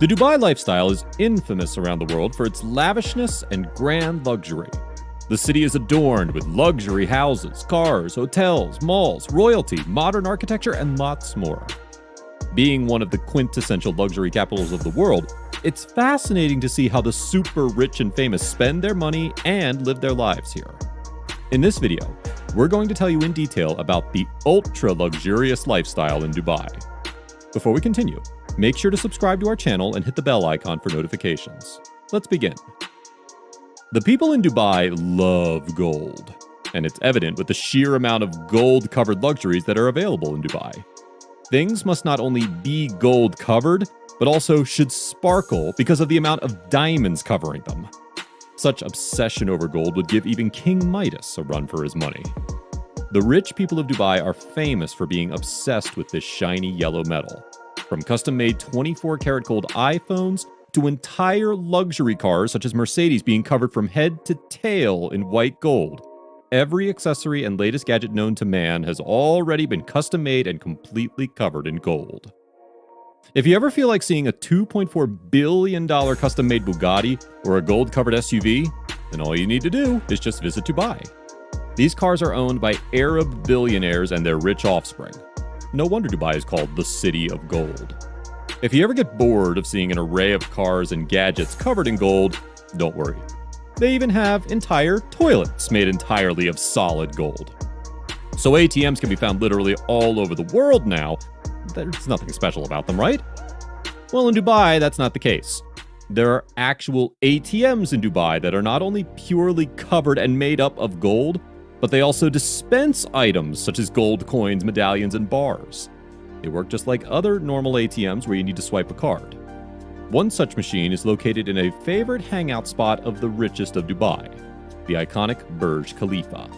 The Dubai lifestyle is infamous around the world for its lavishness and grand luxury. The city is adorned with luxury houses, cars, hotels, malls, royalty, modern architecture, and lots more. Being one of the quintessential luxury capitals of the world, it's fascinating to see how the super rich and famous spend their money and live their lives here. In this video, we're going to tell you in detail about the ultra-luxurious lifestyle in Dubai. Before we continue, make sure to subscribe to our channel and hit the bell icon for notifications. Let's begin. The people in Dubai love gold, and it's evident with the sheer amount of gold-covered luxuries that are available in Dubai. Things must not only be gold-covered, but also should sparkle because of the amount of diamonds covering them. Such obsession over gold would give even King Midas a run for his money. The rich people of Dubai are famous for being obsessed with this shiny yellow metal. From custom-made 24-karat gold iPhones to entire luxury cars such as Mercedes being covered from head to tail in white gold, every accessory and latest gadget known to man has already been custom-made and completely covered in gold. If you ever feel like seeing a $2.4 billion custom-made Bugatti or a gold-covered SUV, then all you need to do is just visit Dubai. These cars are owned by Arab billionaires and their rich offspring. No wonder Dubai is called the City of Gold. If you ever get bored of seeing an array of cars and gadgets covered in gold, don't worry. They even have entire toilets made entirely of solid gold. So ATMs can be found literally all over the world now. There's nothing special about them, right? Well, in Dubai, that's not the case. There are actual ATMs in Dubai that are not only purely covered and made up of gold, but they also dispense items such as gold coins, medallions, and bars. They work just like other normal ATMs where you need to swipe a card. One such machine is located in a favorite hangout spot of the richest of Dubai, the iconic Burj Khalifa.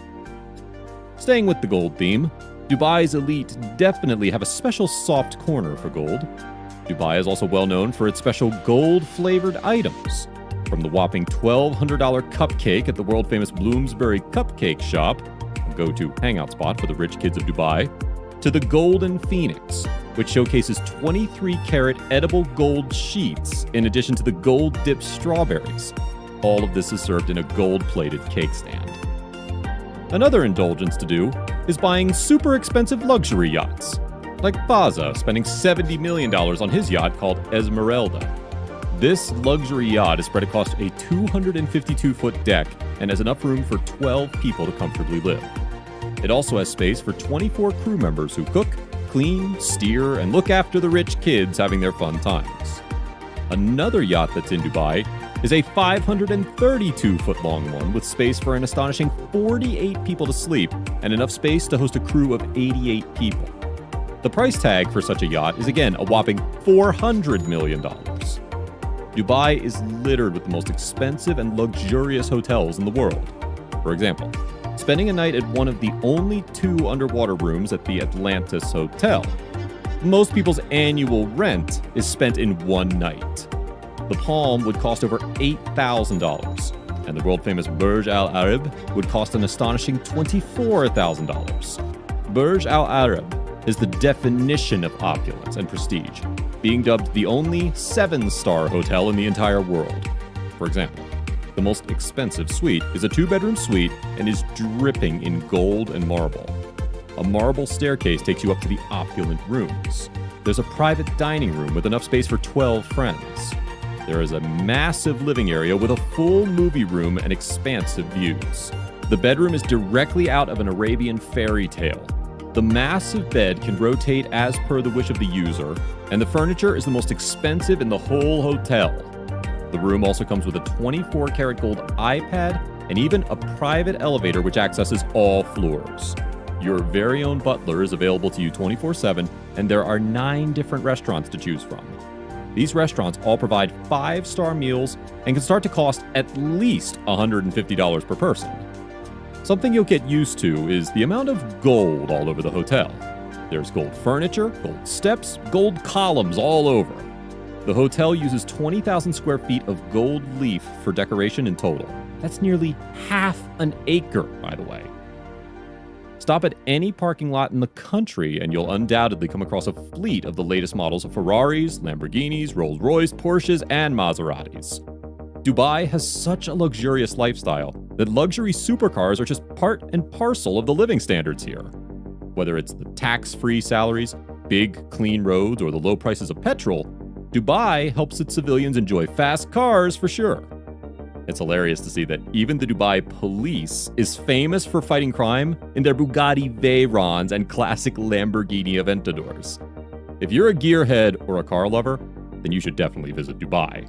Staying with the gold theme, Dubai's elite definitely have a special soft corner for gold. Dubai is also well known for its special gold-flavored items, from the whopping $1,200 cupcake at the world-famous Bloomsbury Cupcake Shop, a go-to hangout spot for the rich kids of Dubai, to the Golden Phoenix, which showcases 23-karat edible gold sheets in addition to the gold-dipped strawberries. All of this is served in a gold-plated cake stand. Another indulgence to do is buying super expensive luxury yachts, like Faza spending $70 million on his yacht called Esmeralda. This luxury yacht is spread across a 252-foot deck and has enough room for 12 people to comfortably live. It also has space for 24 crew members who cook, clean, steer, and look after the rich kids having their fun times. Another yacht that's in Dubai is a 532-foot-long one with space for an astonishing 48 people to sleep and enough space to host a crew of 88 people. The price tag for such a yacht is again a whopping $400 million. Dubai is littered with the most expensive and luxurious hotels in the world. For example, spending a night at one of the only 2 underwater rooms at the Atlantis Hotel. Most people's annual rent is spent in one night. The Palm would cost over $8,000, and the world-famous Burj Al Arab would cost an astonishing $24,000. Burj Al Arab is the definition of opulence and prestige, being dubbed the only 7-star hotel in the entire world. For example, the most expensive suite is a 2-bedroom suite and is dripping in gold and marble. A marble staircase takes you up to the opulent rooms. There's a private dining room with enough space for 12 friends. There is a massive living area with a full movie room and expansive views. The bedroom is directly out of an Arabian fairy tale. The massive bed can rotate as per the wish of the user, and the furniture is the most expensive in the whole hotel. The room also comes with a 24-karat gold iPad and even a private elevator which accesses all floors. Your very own butler is available to you 24/7, and there are 9 different restaurants to choose from. These restaurants all provide 5-star meals and can start to cost at least $150 per person. Something you'll get used to is the amount of gold all over the hotel. There's gold furniture, gold steps, gold columns all over. The hotel uses 20,000 square feet of gold leaf for decoration in total. That's nearly half an acre, by the way. Stop at any parking lot in the country and you'll undoubtedly come across a fleet of the latest models of Ferraris, Lamborghinis, Rolls-Royce, Porsches, and Maseratis. Dubai has such a luxurious lifestyle that luxury supercars are just part and parcel of the living standards here. Whether it's the tax-free salaries, big, clean roads, or the low prices of petrol, Dubai helps its civilians enjoy fast cars for sure. It's hilarious to see that even the Dubai police is famous for fighting crime in their Bugatti Veyrons and classic Lamborghini Aventadors. If you're a gearhead or a car lover, then you should definitely visit Dubai.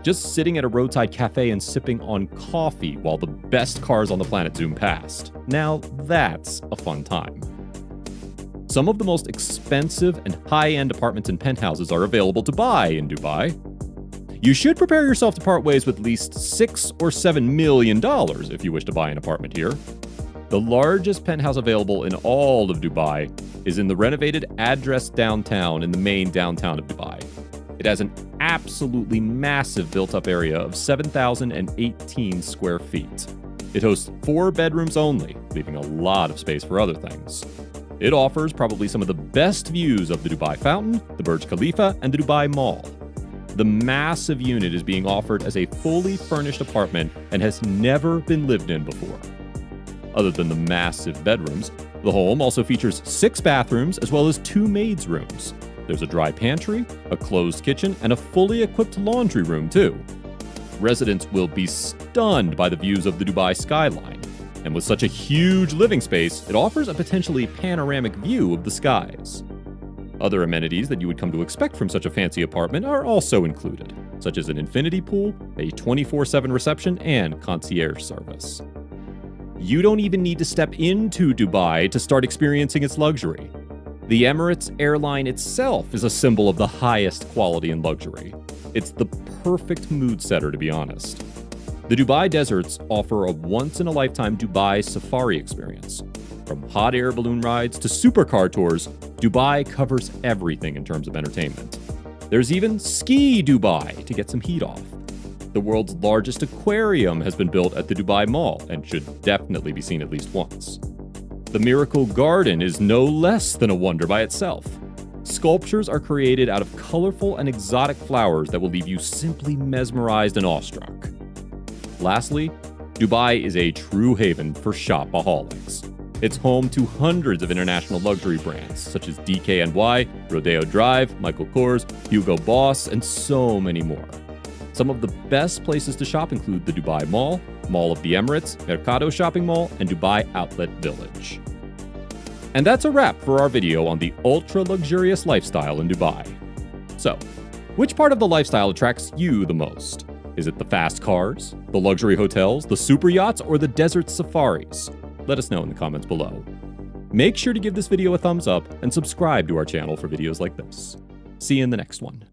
Just sitting at a roadside cafe and sipping on coffee while the best cars on the planet zoom past. Now that's a fun time. Some of the most expensive and high-end apartments and penthouses are available to buy in Dubai. You should prepare yourself to part ways with at least $6 or $7 million if you wish to buy an apartment here. The largest penthouse available in all of Dubai is in the renovated Address downtown in the main downtown of Dubai. It has an absolutely massive built-up area of 7,018 square feet. It hosts 4 bedrooms only, leaving a lot of space for other things. It offers probably some of the best views of the Dubai Fountain, the Burj Khalifa, and the Dubai Mall. The massive unit is being offered as a fully furnished apartment and has never been lived in before. Other than the massive bedrooms, the home also features 6 bathrooms as well as 2 maids' rooms. There's a dry pantry, a closed kitchen, and a fully equipped laundry room too. Residents will be stunned by the views of the Dubai skyline, and with such a huge living space, it offers a potentially panoramic view of the skies. Other amenities that you would come to expect from such a fancy apartment are also included, such as an infinity pool, a 24/7 reception, and concierge service. You don't even need to step into Dubai to start experiencing its luxury. The Emirates airline itself is a symbol of the highest quality and luxury. It's the perfect mood setter, to be honest. The Dubai deserts offer a once-in-a-lifetime Dubai safari experience. From hot air balloon rides to supercar tours, Dubai covers everything in terms of entertainment. There's even Ski Dubai to get some heat off. The world's largest aquarium has been built at the Dubai Mall and should definitely be seen at least once. The Miracle Garden is no less than a wonder by itself. Sculptures are created out of colorful and exotic flowers that will leave you simply mesmerized and awestruck. Lastly, Dubai is a true haven for shopaholics. It's home to hundreds of international luxury brands such as DKNY, Rodeo Drive, Michael Kors, Hugo Boss, and so many more. Some of the best places to shop include the Dubai Mall, Mall of the Emirates, Mercado Shopping Mall, and Dubai Outlet Village. And that's a wrap for our video on the ultra-luxurious lifestyle in Dubai. So, which part of the lifestyle attracts you the most? Is it the fast cars, the luxury hotels, the super yachts, or the desert safaris? Let us know in the comments below. Make sure to give this video a thumbs up and subscribe to our channel for videos like this. See you in the next one.